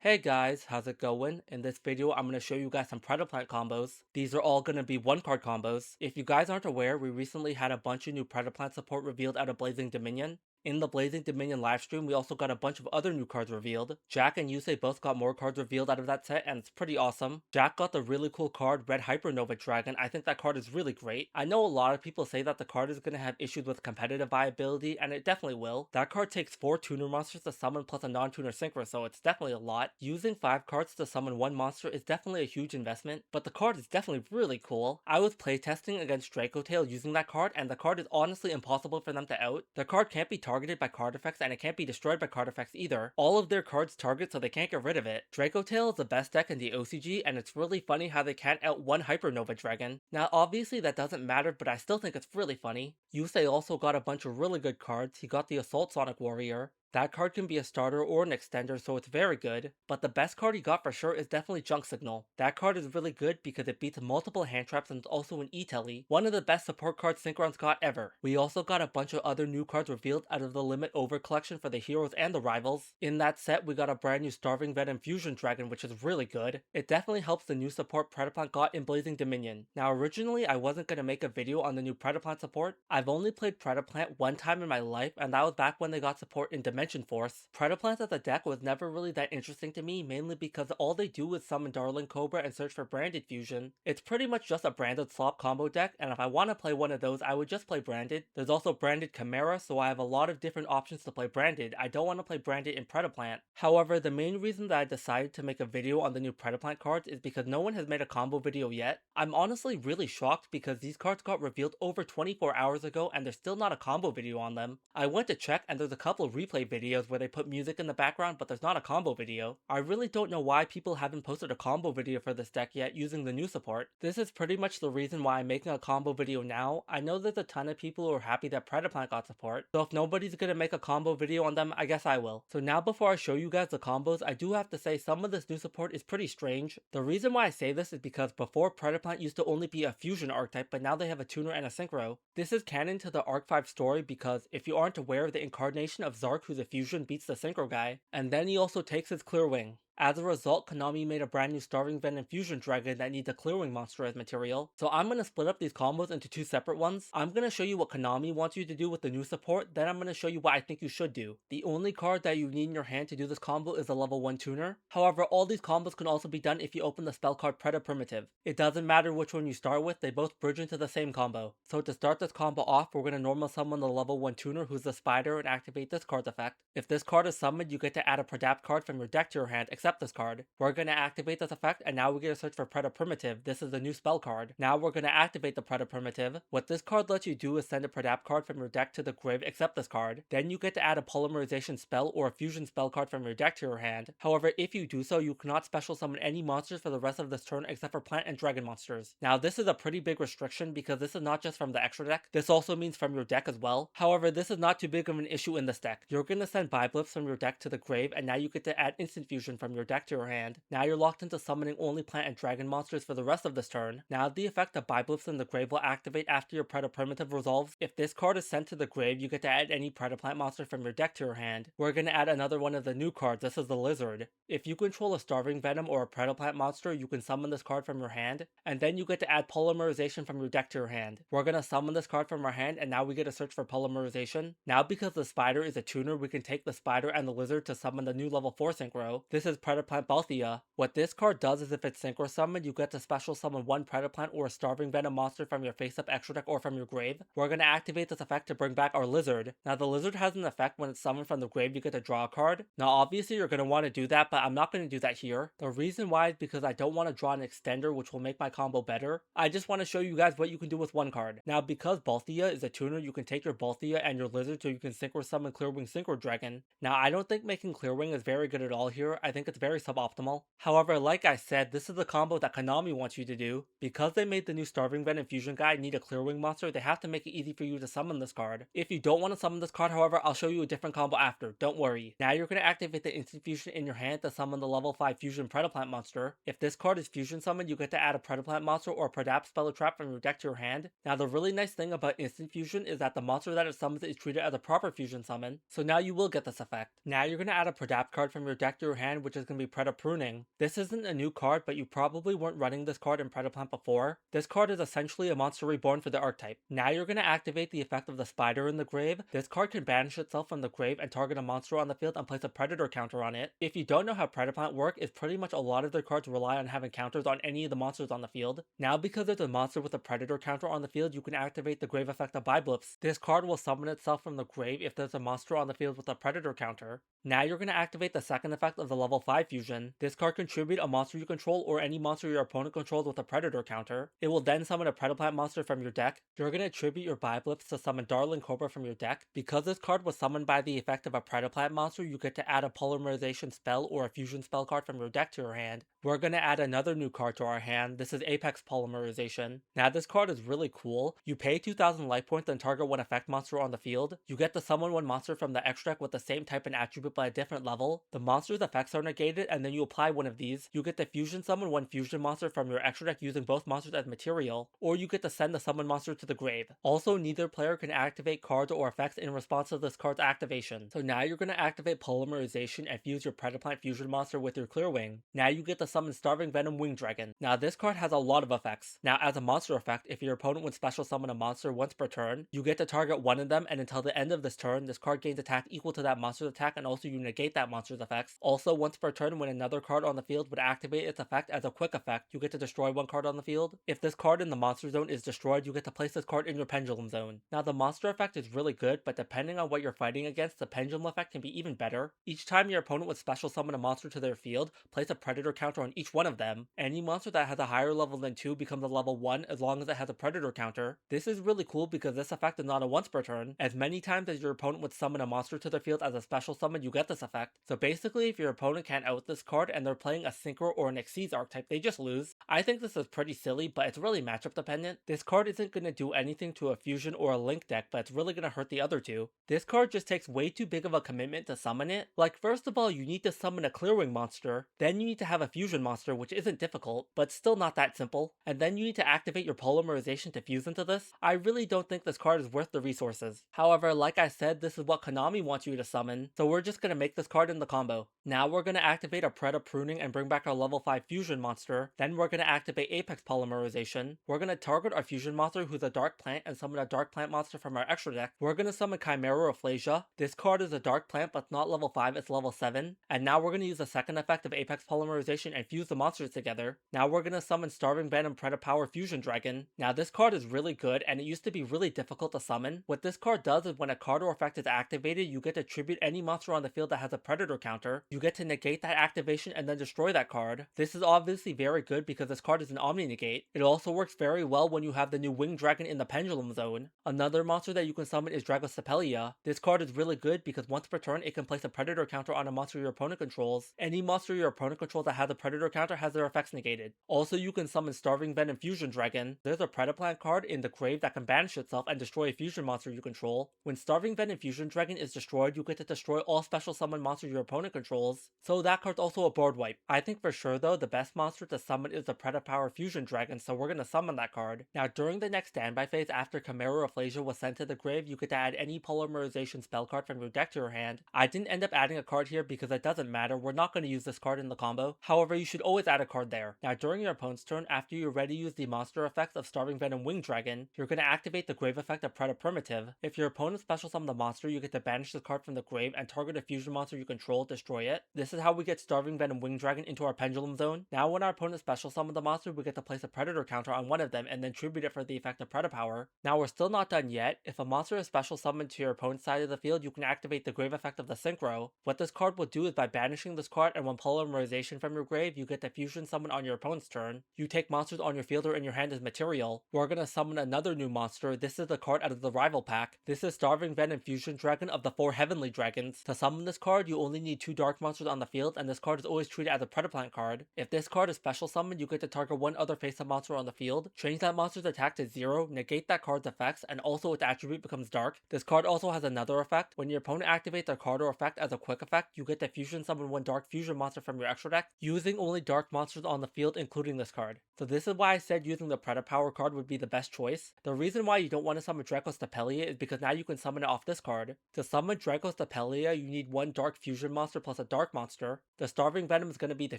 Hey guys, how's it going? In this video, I'm going to show you guys some Predaplant combos. These are all going to be one card combos. If you guys aren't aware, we recently had a bunch of new Predaplant support revealed out of Blazing Dominion. In the Blazing Dominion livestream, we also got a bunch of other new cards revealed. Jack and Yusei both got more cards revealed out of that set, and it's pretty awesome. Jack got the really cool card Red Hypernova Dragon. I think that card is really great. I know a lot of people say that the card is going to have issues with competitive viability, and it definitely will. That card takes 4 tuner monsters to summon plus a non-tuner synchro, so it's definitely a lot. Using 5 cards to summon one monster is definitely a huge investment, but the card is definitely really cool. I was playtesting against Draco Tail using that card, and the card is honestly impossible for them to out. The card can't be targeted by card effects, and it can't be destroyed by card effects either. All of their cards target, so they can't get rid of it. Draco Tail is the best deck in the OCG, and it's really funny how they can't out one Hypernova Dragon. Now obviously that doesn't matter, but I still think it's really funny. Yusei also got a bunch of really good cards. He got the Assault Sonic Warrior. That card can be a starter or an extender, so it's very good, but the best card he got for sure is definitely Junk Signal. That card is really good because it beats multiple hand traps and it's also an E-Telly, one of the best support cards Synchron's got ever. We also got a bunch of other new cards revealed out of the Limit Over collection for the heroes and the rivals. In that set, we got a brand new Starving Venom Fusion Dragon, which is really good. It definitely helps the new support Predaplant got in Blazing Dominion. Now originally I wasn't going to make a video on the new Predaplant support. I've only played Predaplant one time in my life, and that was back when they got support in Dimension Force. Predaplant as a deck was never really that interesting to me, mainly because all they do is summon Darling Cobra and search for Branded Fusion. It's pretty much just a branded slop combo deck, and if I want to play one of those, I would just play Branded. There's also Branded Chimera, so I have a lot of different options to play Branded. I don't want to play Branded in Predaplant. However, the main reason that I decided to make a video on the new Predaplant cards is because no one has made a combo video yet. I'm honestly really shocked because these cards got revealed over 24 hours ago and there's still not a combo video on them. I went to check and there's a couple of replay videos where they put music in the background, but there's not a combo video. I really don't know why people haven't posted a combo video for this deck yet using the new support. This is pretty much the reason why I'm making a combo video now. I know there's a ton of people who are happy that Predaplant got support, so if nobody's gonna make a combo video on them, I guess I will. So now before I show you guys the combos, I do have to say some of this new support is pretty strange. The reason why I say this is because before Predaplant used to only be a fusion archetype, but now they have a tuner and a synchro. This is canon to the Arc 5 story because if you aren't aware, the incarnation of Zark who's a fusion beats the synchro guy, and then he also takes his clear wing. As a result, Konami made a brand new Starving Venom Fusion Dragon that needs a Clearwing monster as material. So I'm going to split up these combos into 2 separate ones. I'm going to show you what Konami wants you to do with the new support, then I'm going to show you what I think you should do. The only card that you need in your hand to do this combo is a level 1 tuner. However, all these combos can also be done if you open the spell card Preda Primitive. It doesn't matter which one you start with, they both bridge into the same combo. So to start this combo off, we're going to normal summon the level 1 tuner who's the spider and activate this card's effect. If this card is summoned, you get to add a Predapt card from your deck to your hand except this card. We're going to activate this effect, and now we're going to search for Preda Primitive. This is the new spell card. Now we're going to activate the Preda Primitive. What this card lets you do is send a Predapt card from your deck to the grave except this card. Then you get to add a polymerization spell or a fusion spell card from your deck to your hand. However, if you do so, you cannot special summon any monsters for the rest of this turn except for plant and dragon monsters. Now this is a pretty big restriction because this is not just from the extra deck, this also means from your deck as well. However, this is not too big of an issue in this deck. You're going to send Biblyphs from your deck to the grave, and now you get to add instant fusion from your deck to your hand. Now you're locked into summoning only plant and dragon monsters for the rest of this turn. Now the effect of Biblyphs in the grave will activate after your Preda Primitive resolves. If this card is sent to the grave, you get to add any Predaplant monster from your deck to your hand. We're going to add another one of the new cards. This is the Lizard. If you control a Starving Venom or a Predaplant monster, you can summon this card from your hand, and then you get to add Polymerization from your deck to your hand. We're going to summon this card from our hand, and now we get to search for Polymerization. Now because the spider is a tuner, we can take the spider and the lizard to summon the new level 4 synchro. This is Predaplant Balthia. What this card does is if it's synchro summoned, you get to special summon one Predaplant or a Starving Venom monster from your face-up extra deck or from your grave. We're going to activate this effect to bring back our lizard. Now the lizard has an effect when it's summoned from the grave, you get to draw a card. Now obviously you're going to want to do that, but I'm not going to do that here. The reason why is because I don't want to draw an extender which will make my combo better. I just want to show you guys what you can do with one card. Now because Balthia is a tuner, you can take your Balthia and your lizard so you can synchro summon Clearwing Synchro Dragon. Now I don't think making Clearwing is very good at all here. I think it's very suboptimal. However, like I said, this is a combo that Konami wants you to do. Because they made the new Starving Ven and Fusion guy need a Clear Wing monster, they have to make it easy for you to summon this card. If you don't want to summon this card, however, I'll show you a different combo after, don't worry. Now you're going to activate the instant fusion in your hand to summon the level 5 Fusion Predaplant monster. If this card is fusion summoned, you get to add a Predaplant monster or a Predap spell or trap from your deck to your hand. Now the really nice thing about instant fusion is that the monster that it summons is treated as a proper fusion summon, so now you will get this effect. Now you're going to add a Predap card from your deck to your hand, which is going to be Predap Pruning. This isn't a new card, but you probably weren't running this card in Predaplant before. This card is essentially a monster reborn for the archetype. Now you're going to activate the effect of the spider in the grave. This card can banish itself from the grave and target a monster on the field and place a predator counter on it. If you don't know how Predaplant work, it's pretty much a lot of their cards rely on having counters on any of the monsters on the field. Now because there's a monster with a predator counter on the field, you can activate the grave effect of Biblips. This card will summon itself from the grave if there's a monster on the field with a predator counter. Now you're going to activate the second effect of the level 5 fusion. This card can tribute a monster you control or any monster your opponent controls with a predator counter. It will then summon a Predaplant monster from your deck. You're going to tribute your Biblips to summon Darling Cobra from your deck. Because this card was summoned by the effect of a Predaplant monster, you get to add a polymerization spell or a fusion spell card from your deck to your hand. We're going to add another new card to our hand. This is Apex Polymerization. Now this card is really cool. You pay 2000 life points and target one effect monster on the field. You get to summon one monster from the extra deck with the same type and attribute but a different level. The monster's effects are negated and then you apply one of these. You get to fusion summon one fusion monster from your extra deck using both monsters as material, or you get to send the summon monster to the grave. Also, neither player can activate cards or effects in response to this card's activation. So now you're going to activate Polymerization and fuse your Predaplant fusion monster with your Clear Wing. Now you get to summon Starving Venom Wing Dragon. Now this card has a lot of effects. Now as a monster effect, if your opponent would special summon a monster once per turn, you get to target one of them, and until the end of this turn, this card gains attack equal to that monster's attack, and also you negate that monster's effects. Also, once per turn, when another card on the field would activate its effect as a quick effect, you get to destroy one card on the field. If this card in the monster zone is destroyed, you get to place this card in your pendulum zone. Now the monster effect is really good, but depending on what you're fighting against, the pendulum effect can be even better. Each time your opponent would special summon a monster to their field, place a predator counter on each one of them. Any monster that has a higher level than 2 becomes a level 1 as long as it has a predator counter. This is really cool because this effect is not a once per turn. As many times as your opponent would summon a monster to their field as a special summon, you get this effect. So basically, if your opponent can't out this card and they're playing a Synchro or an Xyz archetype, they just lose. I think this is pretty silly, but it's really matchup dependent. This card isn't going to do anything to a fusion or a link deck, but it's really going to hurt the other two. This card just takes way too big of a commitment to summon it. Like, first of all, you need to summon a Clearwing monster, then you need to have a fusion monster, which isn't difficult, but still not that simple, and then you need to activate your polymerization to fuse into this. I really don't think this card is worth the resources. However, like I said, this is what Konami wants you to summon, so we're just going to make this card in the combo. Now we're going to activate a Predaplant Pruning and bring back our level 5 fusion monster, then we're going to activate Apex Polymerization. We're going to target our fusion monster who's a Dark Plant and summon a Dark Plant monster from our extra deck. We're going to summon Chimera Aphasia. This card is a Dark Plant but not level 5, it's level 7. And now we're going to use the second effect of Apex Polymerization and fuse the monsters together. Now we're going to summon Starving Venom Predapower Fusion Dragon. Now this card is really good and it used to be really difficult to summon. What this card does is when a card or effect is activated, you get to tribute any monster on the field that has a predator counter. You get to negate that activation and then destroy that card. This is obviously very good because this card is an Omni Negate. It also works very well when you have the new Winged Dragon in the Pendulum Zone. Another monster that you can summon is Dragocepelia. This card is really good because once per turn it can place a predator counter on a monster your opponent controls. Any monster your opponent controls that has a predator counter has their effects negated. Also, you can summon Starving Venom Fusion Dragon. There's a Predaplant card in the grave that can banish itself and destroy a fusion monster you control. When Starving Venom Fusion Dragon is destroyed, you get to destroy all special summon monsters your opponent controls. So that card's also a board wipe. I think for sure though, the best monster to summon is the Predapower Fusion Dragon, so we're gonna summon that card. Now during the next standby phase after Chimera Aphasia was sent to the grave, you get to add any polymerization spell card from your deck to your hand. I didn't end up adding a card here because it doesn't matter, we're not going to use this card in the combo. However, you should always add a card there. Now during your opponent's turn, after you're ready to use the monster effects of Starving Venom Wing Dragon, you're going to activate the grave effect of Preda Primitive. If your opponent special summon the monster, you get to banish the card from the grave and target a fusion monster you control, destroy it. This is how we get Starving Venom Wing Dragon into our Pendulum Zone. Now when our opponent special summon the monster, we get to place a predator counter on one of them and then tribute it for the effect of Predapower. Now we're still not done yet. If a monster is special summoned to your opponent's side of the field, you can activate the grave effect of the Synchro. What this card will do is by banishing this card and one polymerization from your grave, grave, you get the fusion summon on your opponent's turn. You take monsters on your field or in your hand as material. We're gonna summon another new monster. This is the card out of the rival pack. This is Starving Venom Fusion Dragon of the 4 Heavenly Dragons. To summon this card, you only need 2 dark monsters on the field, and this card is always treated as a Predaplant card. If this card is special summoned, you get to target one other face-up monster on the field, change that monster's attack to 0, negate that card's effects, and also its attribute becomes dark. This card also has another effect. When your opponent activates a card or effect as a quick effect, you get to fusion summon one dark fusion monster from your extra deck, using only dark monsters on the field, including this card. So this is why I said using the Predapower card would be the best choice. The reason why you don't want to summon Draco's Tapelia is because now you can summon it off this card. To summon Draco's Tapelia, you need one dark fusion monster plus a dark monster. The Starving Venom is going to be the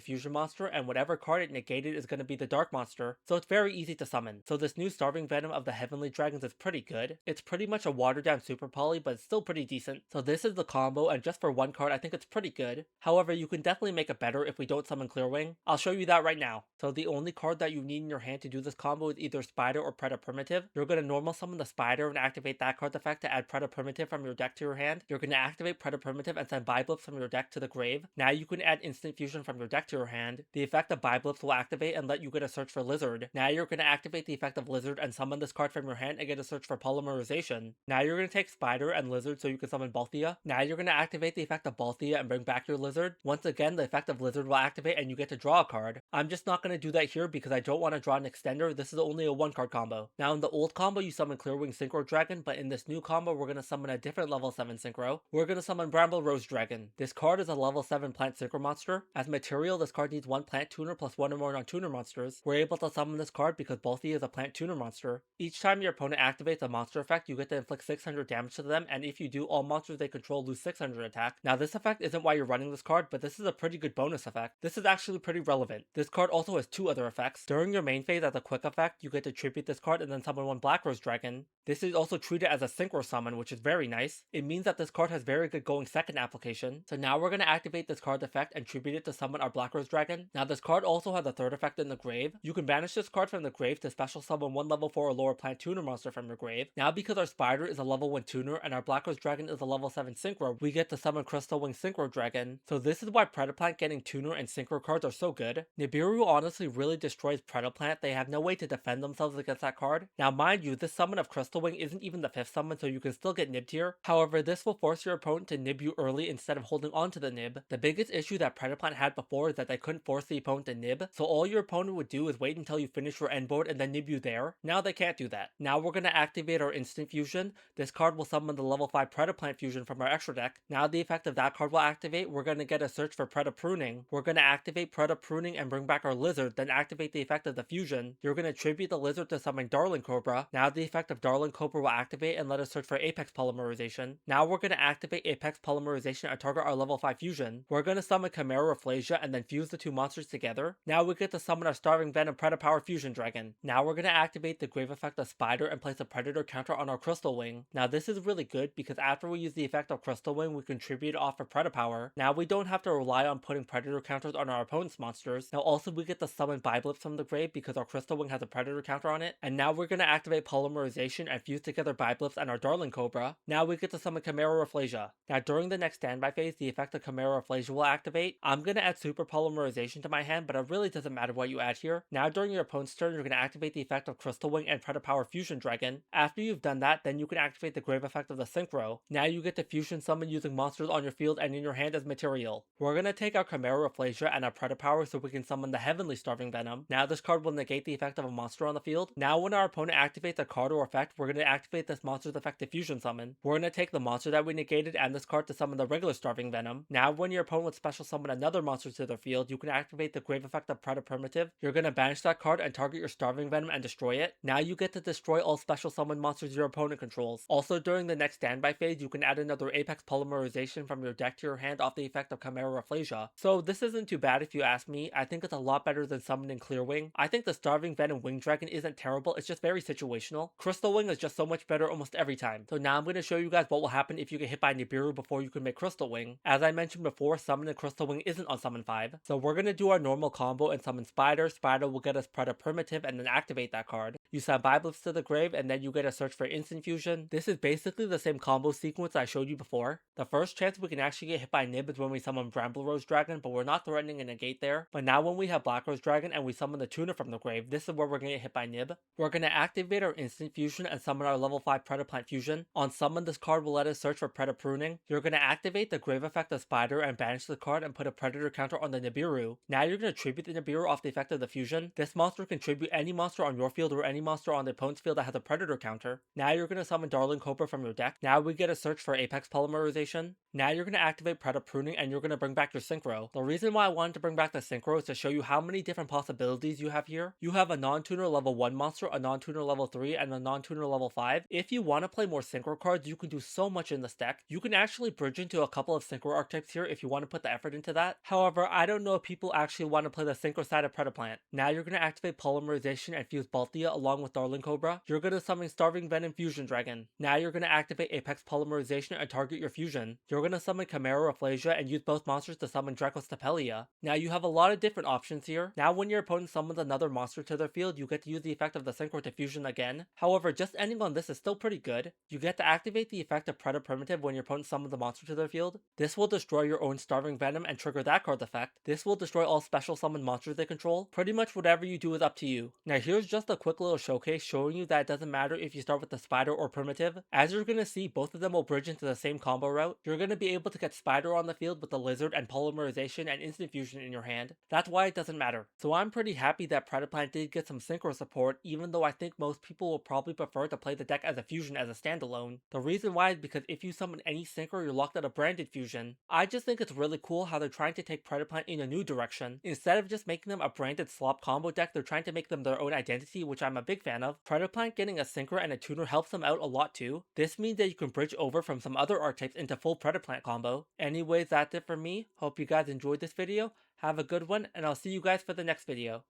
fusion monster, and whatever card it negated is going to be the dark monster, so it's very easy to summon. So this new Starving Venom of the Heavenly Dragons is pretty good. It's pretty much a watered down Super Poly, but it's still pretty decent. So this is the combo, and just for one card I think it's pretty good. However, you can definitely make it better if we don't summon Clearwing. I'll show you that right now. So the only card that you need in your hand to do this combo is either Spider or Preda Primitive. You're going to normal summon the Spider and activate that card's effect to add Preda Primitive from your deck to your hand. You're going to activate Preda Primitive and send Biblips from your deck to the grave. Now you can add Instant Fusion from your deck to your hand. The effect of Biblips will activate and let you get a search for Lizard. Now you're going to activate the effect of Lizard and summon this card from your hand and get a search for Polymerization. Now you're going to take Spider and Lizard so you can summon Balthea. Now you're going to activate the effect of Balthea and bring back your Lizard. Once again, the effect of Lizard will activate and you get to draw a card. I'm just not going to do that here because I don't want to draw an extender. This is only a 1-card combo. Now in the old combo you summon Clearwing Synchro Dragon, but in this new combo we're going to summon a different level 7 Synchro. We're going to summon Bramble Rose Dragon. This card is a level 7 plant synchro monster. As material, this card needs 1 plant tuner plus 1 or more non-tuner monsters. We're able to summon this card because Balthea is a plant tuner monster. Each time your opponent activates a monster effect, you get to inflict 600 damage to them, and if you do, all monsters they control lose 600 attack. Now this effect isn't why you're running this card, but this is a pretty good bonus effect. This is actually pretty relevant. This card also has 2 other effects. During your main phase as a quick effect, you get to tribute this card and then summon 1 Black Rose Dragon. This is also treated as a synchro summon, which is very nice. It means that this card has very good going second application. So now we're going to activate this card's effect and tribute it to summon our Black Rose Dragon. Now this card also has a third effect in the grave. You can banish this card from the grave to special summon 1 level 4 or lower plant tuner monster from your grave. Now because our Spider is a level 1 tuner and our Black Rose Dragon is a level 7 synchro, we get to summon Crystal Wing Synchro Dragon. So this is why Predaplant getting tuner and synchro cards are so good. Nibiru honestly really destroys Predaplant. They have no way to defend themselves against that card. Now mind you, this summon of Crystal Wing isn't even the 5th summon, so you can still get nibbed here. However, this will force your opponent to nib you early instead of holding on to the nib. The biggest issue that Predaplant had before is that they couldn't force the opponent to nib, so all your opponent would do is wait until you finish your end board and then nib you there. Now they can't do that. Now we're going to activate our Instant Fusion. This card will summon the level 5 Predaplant Fusion from our extra deck. Now the effect of that card will activate. We're going to get a search for Preda Pruning. We're going to activate Preda Pruning and bring back our Lizard, then activate the effect of the fusion. You're going to tribute the Lizard to summon Darling Cobra. Now the effect of Darling Cobra will activate and let us search for Apex Polymerization. Now we're going to activate Apex Polymerization and target our level 5 fusion. We're going to summon Chimera Rafflesia and then fuse the 2 monsters together. Now we get to summon our Starving Venom Predapower Fusion Dragon. Now we're going to activate the Grave effect of Spider and place a Predator counter on our Crystal Wing. Now this is really good because after we use the effect of Crystal Wing, we contribute off for Predapower. Now we don't have to rely on putting Predator counters on our opponent's monsters. Now also we get to summon Biblips from the grave because our Crystal Wing has a Predator counter on it. And now we're going to activate Polymerization and fuse together Biblips and our Darling Cobra. Now we get to summon Chimera Rafflesia. Now during the next standby phase, the effect of Chimera Rafflesia will activate. I'm going to add Super Polymerization to my hand, but it really doesn't matter what you add here. Now during your opponent's turn, you're going to activate the effect of Crystal Wing and Predapower Fusion Dragon. After you've done that, then you can activate the Grave effect of the Synchro. Now you get to fusion summon using monsters on your field and in your hand as material. We're going to take our Chimera Rafflesia and our Predapower so we can summon the Heavenly Starving Venom. Now this card will negate the effect of a monster on the field. Now when our opponent activates a card or effect, we're going to activate this monster's effect to fusion summon. We're going to take the monster that we negated and this card to summon the regular Starving Venom. Now when your opponent would special summon another monster to their field, you can activate the Grave effect of Preda Primitive. You're going to banish that card and target your Starving Venom and destroy it. Now you get to destroy all special summon monsters your opponent controls. Also during the next standby phase, you can add another Apex Polymerization from your deck to your hand off the effect of Chimera Rafflesia. So this isn't too bad if you ask me. I think it's a lot better than summoning Clearwing. I think the Starving Venom Wing Dragon isn't terrible, it's just very situational. Crystal Wing is just so much better almost every time. So now I'm going to show you guys what will happen if you get hit by Nibiru before you can make Crystal Wing. As I mentioned before, summoning Crystal Wing isn't on summon 5. So we're going to do our normal combo and summon Spider. Spider will get us Preda Primitive and then activate that card. You send Biblips to the grave and then you get a search for Instant Fusion. This is basically the same combo sequence I showed you before. The first chance we can actually get hit by Nib is when we summon Bramble Rose Dragon, but we're not threatening an negate there. But now when we have Black Rose Dragon and we summon the Tuner from the grave, this is where we're gonna get hit by Nib. We're gonna activate our instant fusion and summon our level 5 Predaplant fusion. On summon, this card will let us search for Preda Pruning. You're gonna activate the grave effect of Spider and banish the card and put a Predator counter on the Nibiru. Now you're gonna tribute the Nibiru off the effect of the fusion. This monster can tribute any monster on your field or any monster on the opponent's field that has a Predator counter. Now you're gonna summon Darling Cobra from your deck. Now we get a search for Apex Polymerization. Now you're going to activate Preda Pruning and you're going to bring back your Synchro. The reason why I wanted to bring back the Synchro is to show you how many different possibilities you have here. You have a non-tuner level 1 monster, a non-tuner level 3, and a non-tuner level 5. If you want to play more Synchro cards, you can do so much in this deck. You can actually bridge into a couple of Synchro archetypes here if you want to put the effort into that. However, I don't know if people actually want to play the Synchro side of Predaplant. Now you're going to activate Polymerization and fuse Balthea along with Darling Cobra. You're going to summon Starving Venom Fusion Dragon. Now you're going to activate Apex Polymerization and target your fusion. You're going to summon Chimera Rafflesia and use both monsters to summon Dracostapelia. Now you have a lot of different options here. Now when your opponent summons another monster to their field, you get to use the effect of the Synchro to fusion again. However, just ending on this is still pretty good. You get to activate the effect of Preda Primitive when your opponent summons a monster to their field. This will destroy your own Starving Venom and trigger that card's effect. This will destroy all special summon monsters they control. Pretty much whatever you do is up to you. Now here's just a quick little showcase showing you that it doesn't matter if you start with the Spider or Primitive. As you're going to see, both of them will bridge into the same combo route. You're going to be able to get Spider on the field with the Lizard and Polymerization and Instant Fusion in your hand. That's why it doesn't matter. So I'm pretty happy that Predaplant did get some Synchro support, even though I think most people will probably prefer to play the deck as a fusion as a standalone. The reason why is because if you summon any Synchro, you're locked at a branded fusion. I just think it's really cool how they're trying to take Predaplant in a new direction. Instead of just making them a branded slop combo deck, they're trying to make them their own identity, which I'm a big fan of. Predaplant getting a Synchro and a Tuner helps them out a lot too. This means that you can bridge over from some other archetypes into full Predaplant combo. Anyways, that's it for me. Hope you guys enjoyed this video. Have a good one, and I'll see you guys for the next video.